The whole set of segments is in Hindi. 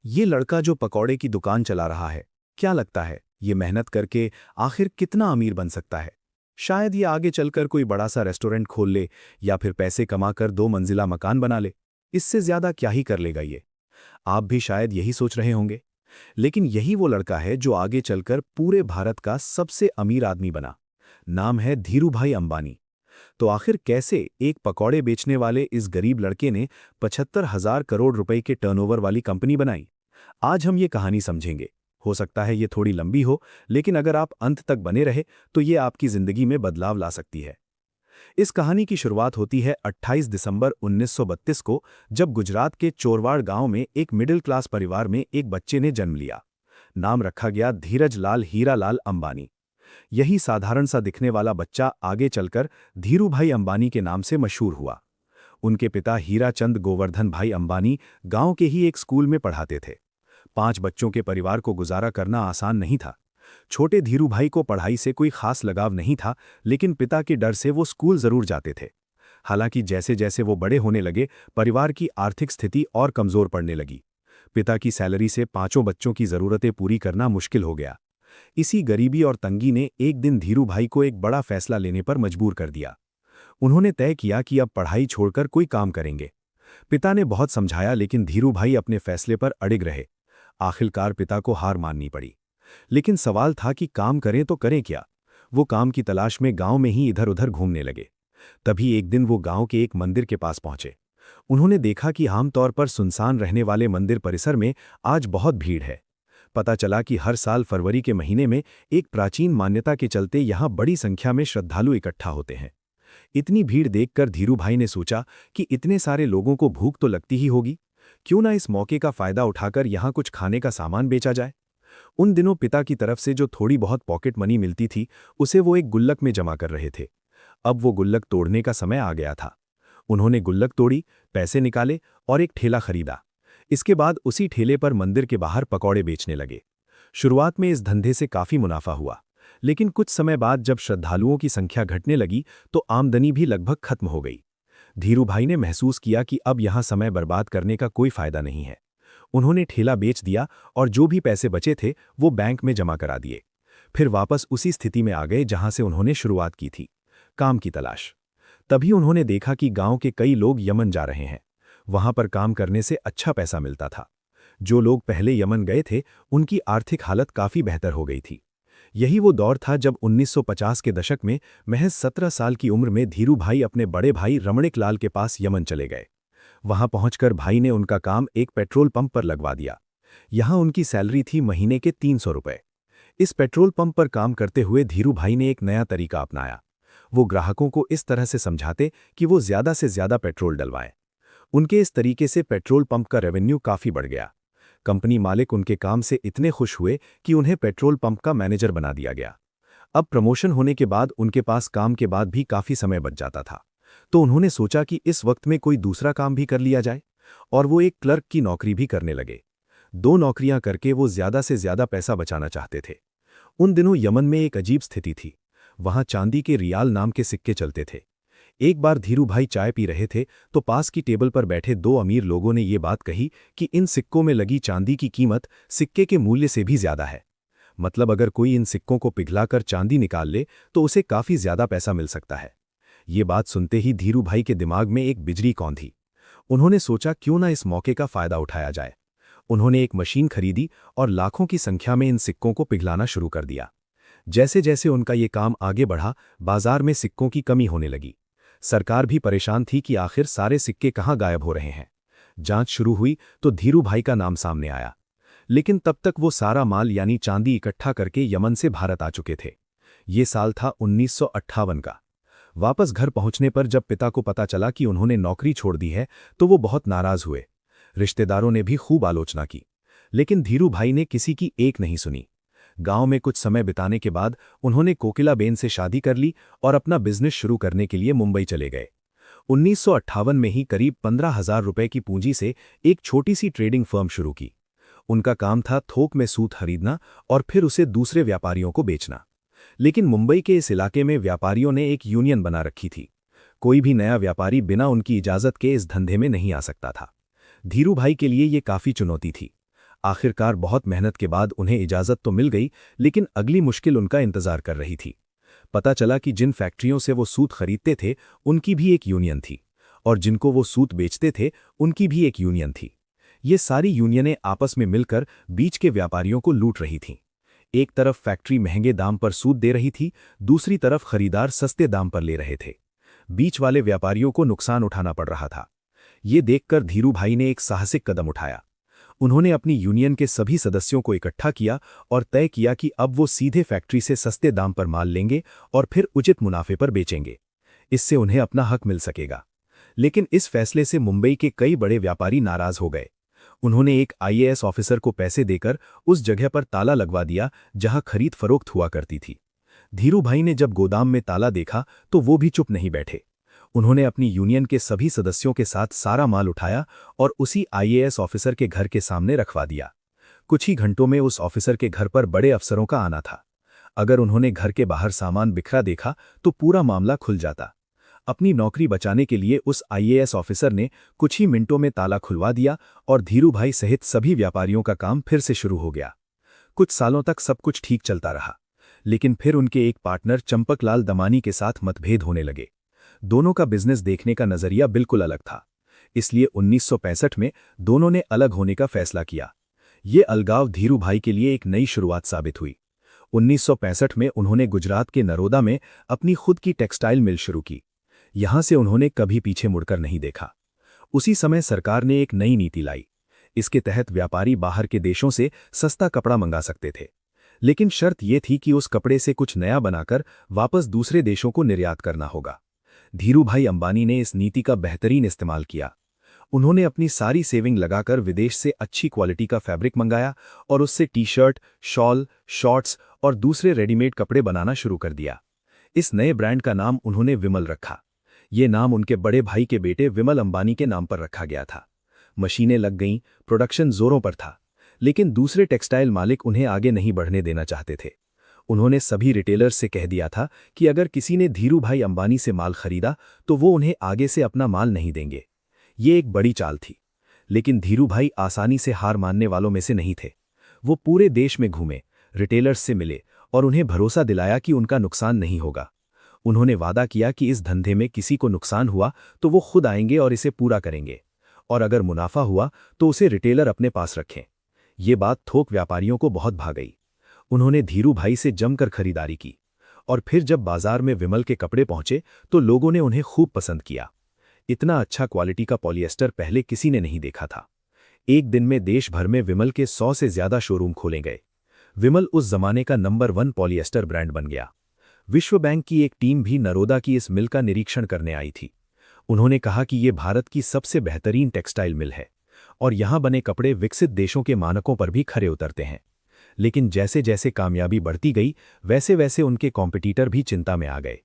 ये लड़का जो पकौड़े की दुकान चला रहा है, क्या लगता है ये मेहनत करके आखिर कितना अमीर बन सकता है? शायद ये आगे चलकर कोई बड़ा सा रेस्टोरेंट खोल ले या फिर पैसे कमाकर 2 मंजिला मकान बना ले। इससे ज्यादा क्या ही कर लेगा ये? आप भी शायद यही सोच रहे होंगे। लेकिन यही वो लड़का है जो आगे चलकर पूरे भारत का सबसे अमीर आदमी बना। नाम है धीरूभाई अंबानी। तो आखिर कैसे एक पकौड़े बेचने वाले इस गरीब लड़के ने 75,000 करोड़ रुपए के टर्नओवर वाली कंपनी बनाई? आज हम ये कहानी समझेंगे। हो सकता है ये थोड़ी लंबी हो, लेकिन अगर आप अंत तक बने रहे तो ये आपकी जिंदगी में बदलाव ला सकती है। इस कहानी की शुरुआत होती है 28 दिसंबर 1932 को, जब गुजरात के चोरवाड़ गांव में एक मिडिल क्लास परिवार में एक बच्चे ने जन्म लिया। नाम रखा गया धीरज लाल हीरालाल अंबानी। यही साधारण सा दिखने वाला बच्चा आगे चलकर धीरूभाई अंबानी के नाम से मशहूर हुआ। उनके पिता हीराचंद गोवर्धन भाई अंबानी गांव के ही एक स्कूल में पढ़ाते थे। 5 बच्चों के परिवार को गुजारा करना आसान नहीं था। छोटे धीरूभाई को पढ़ाई से कोई खास लगाव नहीं था, लेकिन पिता के डर से वो स्कूल जरूर जाते थे। हालांकि जैसे जैसे वो बड़े होने लगे, परिवार की आर्थिक स्थिति और कमजोर पड़ने लगी। पिता की सैलरी से 5 बच्चों की जरूरतें पूरी करना मुश्किल हो गया। इसी गरीबी और तंगी ने एक दिन धीरूभाई को एक बड़ा फैसला लेने पर मजबूर कर दिया। उन्होंने तय किया कि अब पढ़ाई छोड़कर कोई काम करेंगे। पिता ने बहुत समझाया, लेकिन धीरूभाई अपने फैसले पर अड़िग रहे। आखिरकार पिता को हार माननी पड़ी। लेकिन सवाल था कि काम करें तो करें क्या? वो काम की तलाश में गांव में ही इधर उधर घूमने लगे। तभी एक दिन वो गांव के एक मंदिर के पास पहुंचे। उन्होंने देखा कि आमतौर पर सुनसान रहने वाले मंदिर परिसर में आज बहुत भीड़ है। पता चला कि हर साल फरवरी के महीने में एक प्राचीन मान्यता के चलते यहां बड़ी संख्या में श्रद्धालु इकट्ठा होते हैं। इतनी भीड़ देखकर धीरूभाई ने सोचा कि इतने सारे लोगों को भूख तो लगती ही होगी। क्यों ना इस मौके का फायदा उठाकर यहां कुछ खाने का सामान बेचा जाए। उन दिनों पिता की तरफ से जो थोड़ी बहुत पॉकेट मनी मिलती थी, उसे वो एक गुल्लक में जमा कर रहे थे। अब वो गुल्लक तोड़ने का समय आ गया था। उन्होंने गुल्लक तोड़ी, पैसे निकाले और एक ठेला खरीदा। इसके बाद उसी ठेले पर मंदिर के बाहर पकौड़े बेचने लगे। शुरुआत में इस धंधे से काफी मुनाफा हुआ, लेकिन कुछ समय बाद जब श्रद्धालुओं की संख्या घटने लगी तो आमदनी भी लगभग खत्म हो गई। धीरूभाई ने महसूस किया कि अब यहां समय बर्बाद करने का कोई फायदा नहीं है। उन्होंने ठेला बेच दिया और जो भी पैसे बचे थे वो बैंक में जमा करा दिए। फिर वापस उसी स्थिति में आ गए जहां से उन्होंने शुरुआत की थी, काम की तलाश। तभी उन्होंने देखा कि गांव के कई लोग यमन जा रहे हैं। वहां पर काम करने से अच्छा पैसा मिलता था। जो लोग पहले यमन गए थे, उनकी आर्थिक हालत काफी बेहतर हो गई थी। यही वो दौर था जब 1950 के दशक में महज 17 साल की उम्र में धीरूभाई अपने बड़े भाई रमणिक लाल के पास यमन चले गए। वहां पहुंचकर भाई ने उनका काम एक पेट्रोल पंप पर लगवा दिया। यहां उनकी सैलरी थी महीने के 300 रुपए। इस पेट्रोल पंप पर काम करते हुए धीरूभाई ने एक नया तरीका अपनाया। वो ग्राहकों को इस तरह से समझाते कि वो ज्यादा से ज्यादा पेट्रोल डलवाएं। उनके इस तरीके से पेट्रोल पंप का रेवेन्यू काफी बढ़ गया। कंपनी मालिक उनके काम से इतने खुश हुए कि उन्हें पेट्रोल पंप का मैनेजर बना दिया गया। अब प्रमोशन होने के बाद उनके पास काम के बाद भी काफी समय बच जाता था। तो उन्होंने सोचा कि इस वक्त में कोई दूसरा काम भी कर लिया जाए, और वो एक क्लर्क की नौकरी भी करने लगे। 2 नौकरियां करके वो ज्यादा से ज्यादा पैसा बचाना चाहते थे। उन दिनों यमन में एक अजीब स्थिति थी। वहां चांदी के रियाल नाम के सिक्के चलते थे। एक बार धीरूभाई चाय पी रहे थे तो पास की टेबल पर बैठे 2 अमीर लोगों ने ये बात कही कि इन सिक्कों में लगी चांदी की कीमत सिक्के के मूल्य से भी ज्यादा है। मतलब अगर कोई इन सिक्कों को पिघलाकर चांदी निकाल ले तो उसे काफी ज्यादा पैसा मिल सकता है। ये बात सुनते ही धीरूभाई के दिमाग में एक बिजली कौंधी। उन्होंने सोचा क्यों ना इस मौके का फायदा उठाया जाए। उन्होंने एक मशीन खरीदी और लाखों की संख्या में इन सिक्कों को पिघलाना शुरू कर दिया। जैसे जैसे उनका ये काम आगे बढ़ा, बाजार में सिक्कों की कमी होने लगी। सरकार भी परेशान थी कि आखिर सारे सिक्के कहाँ गायब हो रहे हैं। जांच शुरू हुई तो धीरूभाई का नाम सामने आया। लेकिन तब तक वो सारा माल यानी चांदी इकट्ठा करके यमन से भारत आ चुके थे। ये साल था 1958 का। वापस घर पहुंचने पर जब पिता को पता चला कि उन्होंने नौकरी छोड़ दी है तो वो बहुत नाराज हुए। रिश्तेदारों ने भी खूब आलोचना की, लेकिन धीरूभाई ने किसी की एक नहीं सुनी। गांव में कुछ समय बिताने के बाद उन्होंने कोकिलाबेन से शादी कर ली और अपना बिजनेस शुरू करने के लिए मुंबई चले गए। 1958 में ही करीब 15,000 रुपए की पूंजी से एक छोटी सी ट्रेडिंग फर्म शुरू की। उनका काम था थोक में सूत खरीदना और फिर उसे दूसरे व्यापारियों को बेचना। लेकिन मुंबई के इस इलाके में व्यापारियों ने एक यूनियन बना रखी थी। कोई भी नया व्यापारी बिना उनकी इजाजत के इस धंधे में नहीं आ सकता था। धीरूभाई के लिए ये काफी चुनौती थी। आखिरकार बहुत मेहनत के बाद उन्हें इजाज़त तो मिल गई, लेकिन अगली मुश्किल उनका इंतज़ार कर रही थी। पता चला कि जिन फैक्ट्रियों से वो सूत खरीदते थे, उनकी भी एक यूनियन थी, और जिनको वो सूत बेचते थे, उनकी भी एक यूनियन थी। ये सारी यूनियनें आपस में मिलकर बीच के व्यापारियों को लूट रही थीं। एक तरफ फैक्ट्री महंगे दाम पर सूत दे रही थी, दूसरी तरफ खरीदार सस्ते दाम पर ले रहे थे। बीच वाले व्यापारियों को नुकसान उठाना पड़ रहा था। ये देखकर धीरू भाई ने एक साहसिक कदम उठाया। उन्होंने अपनी यूनियन के सभी सदस्यों को इकट्ठा किया और तय किया कि अब वो सीधे फैक्ट्री से सस्ते दाम पर माल लेंगे और फिर उचित मुनाफे पर बेचेंगे। इससे उन्हें अपना हक मिल सकेगा। लेकिन इस फैसले से मुंबई के कई बड़े व्यापारी नाराज हो गए। उन्होंने एक आईएएस ऑफिसर को पैसे देकर उस जगह पर ताला लगवा दिया जहां खरीद फरोख्त हुआ करती थी। धीरू भाई ने जब गोदाम में ताला देखा तो वो भी चुप नहीं बैठे। उन्होंने अपनी यूनियन के सभी सदस्यों के साथ सारा माल उठाया और उसी आईएएस ऑफिसर के घर के सामने रखवा दिया। कुछ ही घंटों में उस ऑफिसर के घर पर बड़े अफसरों का आना था। अगर उन्होंने घर के बाहर सामान बिखरा देखा तो पूरा मामला खुल जाता। अपनी नौकरी बचाने के लिए उस आईएएस ऑफिसर ने कुछ ही मिनटों में ताला खुलवा दिया और धीरू भाई सहित सभी व्यापारियों का काम फिर से शुरू हो गया। कुछ सालों तक सब कुछ ठीक चलता रहा, लेकिन फिर उनके एक पार्टनर चंपकलाल दमानी के साथ मतभेद होने लगे। दोनों का बिजनेस देखने का नजरिया बिल्कुल अलग था। इसलिए 1965 में दोनों ने अलग होने का फैसला किया। ये अलगाव धीरू भाई के लिए एक नई शुरुआत साबित हुई। 1965 में उन्होंने गुजरात के नरोदा में अपनी खुद की टेक्सटाइल मिल शुरू की। यहां से उन्होंने कभी पीछे मुड़कर नहीं देखा। उसी समय सरकार ने एक नई नीति लाई। इसके तहत व्यापारी बाहर के देशों से सस्ता कपड़ा मंगा सकते थे, लेकिन शर्त यह थी कि उस कपड़े से कुछ नया बनाकर वापस दूसरे देशों को निर्यात करना होगा। धीरू भाई अंबानी ने इस नीति का बेहतरीन इस्तेमाल किया। उन्होंने अपनी सारी सेविंग लगाकर विदेश से अच्छी क्वालिटी का फैब्रिक मंगाया और उससे टी-शर्ट, शॉल, शॉर्ट्स और दूसरे रेडीमेड कपड़े बनाना शुरू कर दिया। इस नए ब्रांड का नाम उन्होंने विमल रखा। ये नाम उनके बड़े भाई के बेटे विमल अंबानी के नाम पर रखा गया था। मशीनें लग गईं, प्रोडक्शन जोरों पर था, लेकिन दूसरे टेक्सटाइल मालिक उन्हें आगे नहीं बढ़ने देना चाहते थे। उन्होंने सभी रिटेलर्स से कह दिया था कि अगर किसी ने धीरू भाई अंबानी से माल खरीदा तो वो उन्हें आगे से अपना माल नहीं देंगे। ये एक बड़ी चाल थी, लेकिन धीरू भाई आसानी से हार मानने वालों में से नहीं थे। वो पूरे देश में घूमे, रिटेलर्स से मिले और उन्हें भरोसा दिलाया कि उनका नुकसान नहीं होगा। उन्होंने वादा किया कि इस धंधे में किसी को नुकसान हुआ तो वो खुद आएंगे और इसे पूरा करेंगे, और अगर मुनाफा हुआ तो उसे रिटेलर अपने पास रखें। ये बात थोक व्यापारियों को बहुत भा गई। उन्होंने धीरू भाई से जमकर खरीदारी की, और फिर जब बाजार में विमल के कपड़े पहुंचे तो लोगों ने उन्हें खूब पसंद किया। इतना अच्छा क्वालिटी का पॉलिएस्टर पहले किसी ने नहीं देखा था। एक दिन में देश भर में विमल के 100 से ज्यादा शोरूम खोले गए। विमल उस जमाने का नंबर 1 पॉलिएस्टर ब्रांड बन गया। विश्व बैंक की एक टीम भी नरोदा की इस मिल का निरीक्षण करने आई थी। उन्होंने कहा कि ये भारत की सबसे बेहतरीन टेक्सटाइल मिल है और यहां बने कपड़े विकसित देशों के मानकों पर भी खरे उतरते हैं। लेकिन जैसे जैसे कामयाबी बढ़ती गई, वैसे वैसे उनके कॉम्पिटिटर भी चिंता में आ गए।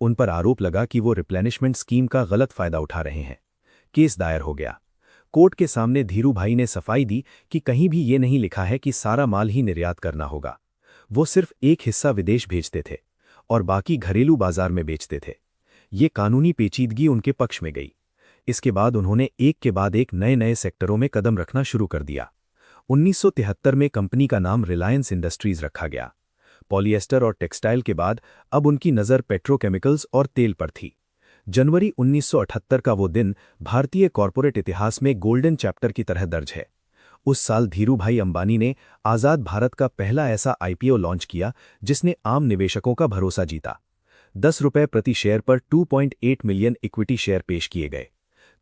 उन पर आरोप लगा कि वो रिप्लेनिशमेंट स्कीम का गलत फायदा उठा रहे हैं। केस दायर हो गया। कोर्ट के सामने धीरू भाई ने सफाई दी कि कहीं भी ये नहीं लिखा है कि सारा माल ही निर्यात करना होगा। वो सिर्फ एक हिस्सा विदेश भेजते थे और बाकी घरेलू बाजार में बेचते थे। ये कानूनी पेचीदगी उनके पक्ष में गई। इसके बाद उन्होंने एक के बाद एक नए नए सेक्टरों में कदम रखना शुरू कर दिया। 1973 में कंपनी का नाम रिलायंस इंडस्ट्रीज रखा गया। पॉलिएस्टर और टेक्सटाइल के बाद अब उनकी नज़र पेट्रोकेमिकल्स और तेल पर थी। जनवरी 1978 का वो दिन भारतीय कॉरपोरेट इतिहास में गोल्डन चैप्टर की तरह दर्ज है। उस साल धीरू भाई अंबानी ने आज़ाद भारत का पहला ऐसा आईपीओ लॉन्च किया जिसने आम निवेशकों का भरोसा जीता। 10 रुपये प्रति शेयर पर 2.8 मिलियन इक्विटी शेयर पेश किए गए।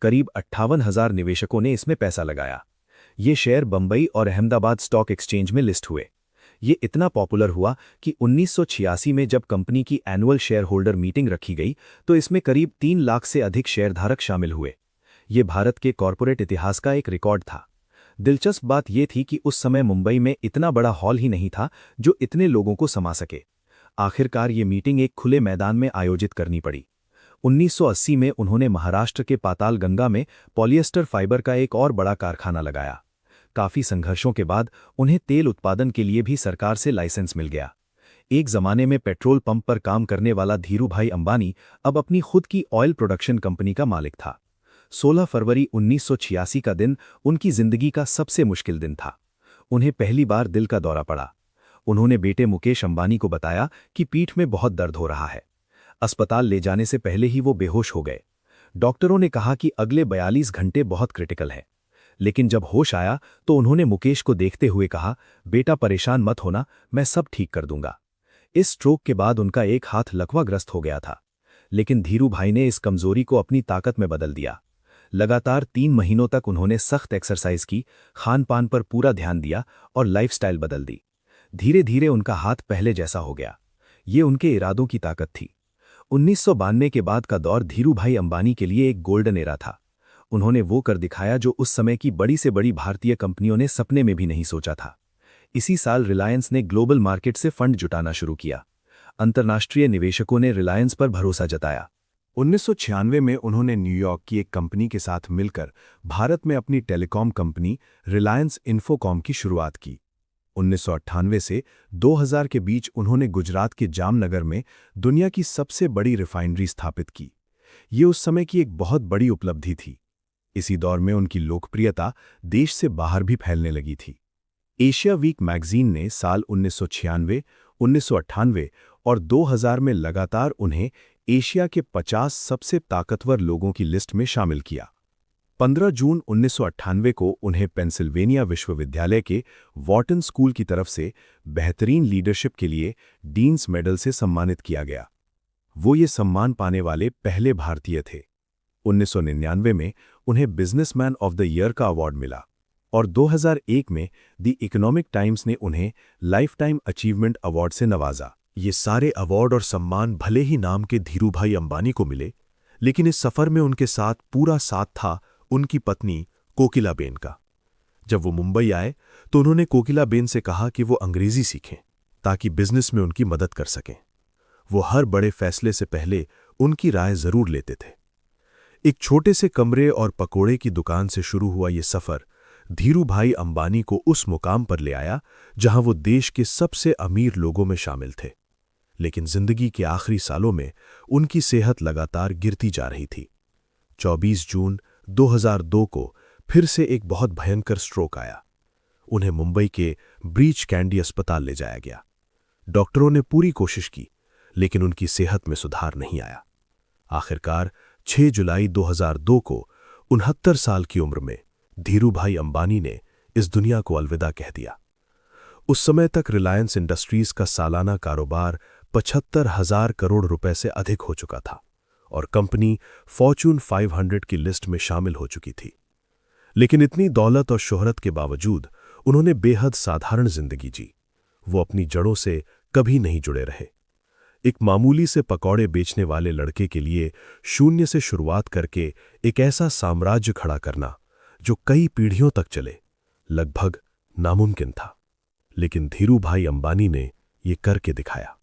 करीब 58,000 निवेशकों ने इसमें पैसा लगाया। ये शेयर बंबई और अहमदाबाद स्टॉक एक्सचेंज में लिस्ट हुए। ये इतना पॉपुलर हुआ कि 1986 में जब कंपनी की एनुअल शेयर होल्डर मीटिंग रखी गई तो इसमें करीब 3 लाख से अधिक शेयरधारक शामिल हुए। ये भारत के कॉरपोरेट इतिहास का एक रिकॉर्ड था। दिलचस्प बात यह थी कि उस समय मुंबई में इतना बड़ा हॉल ही नहीं था जो इतने लोगों को समा सके। आखिरकार ये मीटिंग एक खुले मैदान में आयोजित करनी पड़ी। 1980 में उन्होंने महाराष्ट्र के पातालगंगा में पॉलिएस्टर फाइबर का एक और बड़ा कारखाना लगाया। काफी संघर्षों के बाद उन्हें तेल उत्पादन के लिए भी सरकार से लाइसेंस मिल गया। एक जमाने में पेट्रोल पंप पर काम करने वाला धीरू भाई अंबानी अब अपनी खुद की ऑयल प्रोडक्शन कंपनी का मालिक था। 16 फरवरी 1986 का दिन उनकी जिंदगी का सबसे मुश्किल दिन था। उन्हें पहली बार दिल का दौरा पड़ा। उन्होंने बेटे मुकेश अंबानी को बताया कि पीठ में बहुत दर्द हो रहा है। अस्पताल ले जाने से पहले ही वो बेहोश हो गए। डॉक्टरों ने कहा कि अगले 42 घंटे बहुत क्रिटिकल हैं। लेकिन जब होश आया तो उन्होंने मुकेश को देखते हुए कहा, बेटा परेशान मत होना, मैं सब ठीक कर दूंगा। इस स्ट्रोक के बाद उनका एक हाथ लकवाग्रस्त हो गया था। लेकिन धीरू भाई ने इस कमजोरी को अपनी ताकत में बदल दिया। लगातार 3 महीनों तक उन्होंने सख्त एक्सरसाइज की, खान पान पर पूरा ध्यान दिया और लाइफस्टाइल बदल दी। धीरे धीरे उनका हाथ पहले जैसा हो गया। ये उनके इरादों की ताकत थी। 1992 के बाद का दौर धीरू भाई अंबानी के लिए एक गोल्डन एरा था। उन्होंने वो कर दिखाया जो उस समय की बड़ी से बड़ी भारतीय कंपनियों ने सपने में भी नहीं सोचा था। इसी साल रिलायंस ने ग्लोबल मार्केट से फंड जुटाना शुरू किया। अंतर्राष्ट्रीय निवेशकों ने रिलायंस पर भरोसा जताया। 1996 में उन्होंने न्यूयॉर्क की एक कंपनी के साथ मिलकर भारत में अपनी टेलीकॉम कंपनी रिलायंस इन्फोकॉम की शुरुआत की। 1998 से 2000 के बीच उन्होंने गुजरात के जामनगर में दुनिया की सबसे बड़ी रिफाइनरी स्थापित की। ये उस समय की एक बहुत बड़ी उपलब्धि थी। इसी दौर में उनकी लोकप्रियता देश से बाहर भी फैलने लगी थी। एशिया वीक मैगजीन ने साल 1996, 1998 और 2000 में लगातार उन्हें एशिया के 50 सबसे ताकतवर लोगों की लिस्ट में शामिल किया। 15 जून 1998 को उन्हें पेंसिल्वेनिया विश्वविद्यालय के वॉर्टन स्कूल की तरफ से बेहतरीन लीडरशिप के लिए डीन्स मेडल से सम्मानित किया गया। वो ये सम्मान पाने वाले पहले भारतीय थे। 1999 में उन्हें बिजनेसमैन ऑफ द ईयर का अवार्ड मिला और 2001 में द इकोनॉमिक टाइम्स ने उन्हें लाइफ टाइम अचीवमेंट अवार्ड से नवाजा। ये सारे अवार्ड और सम्मान भले ही नाम के धीरू भाई अंबानी को मिले, लेकिन इस सफर में उनके साथ पूरा साथ था उनकी पत्नी कोकिलाबेन का। जब वो मुंबई आए तो उन्होंने कोकिलाबेन से कहा कि वो अंग्रेजी सीखें ताकि बिजनेस में उनकी मदद कर सकें। वो हर बड़े फैसले से पहले उनकी राय जरूर लेते थे। एक छोटे से कमरे और पकोड़े की दुकान से शुरू हुआ ये सफर धीरू भाई अंबानी को उस मुकाम पर ले आया जहां वो देश के सबसे अमीर लोगों में शामिल थे। लेकिन जिंदगी के आखिरी सालों में उनकी सेहत लगातार गिरती जा रही थी। 24 जून 2002 को फिर से एक बहुत भयंकर स्ट्रोक आया। उन्हें मुंबई के ब्रीच कैंडी अस्पताल ले जाया गया। डॉक्टरों ने पूरी कोशिश की, लेकिन उनकी सेहत में सुधार नहीं आया। आखिरकार 6 जुलाई 2002 को 69 साल की उम्र में धीरू भाई अंबानी ने इस दुनिया को अलविदा कह दिया। उस समय तक रिलायंस इंडस्ट्रीज का सालाना कारोबार 75,000 करोड़ रुपए से अधिक हो चुका था और कंपनी फॉर्च्यून 500 की लिस्ट में शामिल हो चुकी थी। लेकिन इतनी दौलत और शोहरत के बावजूद उन्होंने बेहद साधारण जिंदगी जी। वो अपनी जड़ों से कभी नहीं जुड़े रहे। एक मामूली से पकौड़े बेचने वाले लड़के के लिए शून्य से शुरुआत करके एक ऐसा साम्राज्य खड़ा करना जो कई पीढ़ियों तक चले, लगभग नामुमकिन था। लेकिन धीरू भाई अंबानी ने ये करके दिखाया।